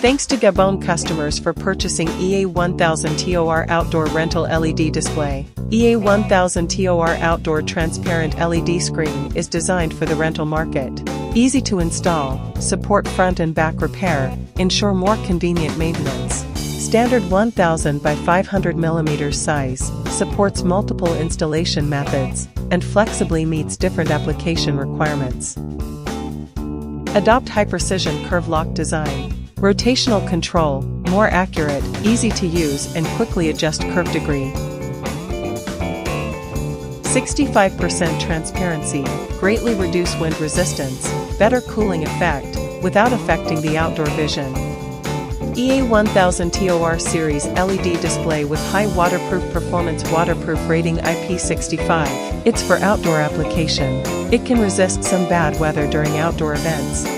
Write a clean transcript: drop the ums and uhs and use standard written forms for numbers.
Thanks to Gabon customers for purchasing EA1000TOR Outdoor Rental LED Display. EA1000TOR Outdoor Transparent LED Screen is designed for the rental market. Easy to install, support front and back repair, ensure more convenient maintenance. Standard 1000 by 500mm size, supports multiple installation methods, and flexibly meets different application requirements. Adopt high-precision curve lock design. Rotational control, more accurate, easy to use and quickly adjust curve degree. 65% transparency, greatly reduce wind resistance, better cooling effect, without affecting the outdoor vision. EA1000TOR Series LED display with high waterproof performance waterproof rating IP65. It's for outdoor application. It can resist some bad weather during outdoor events.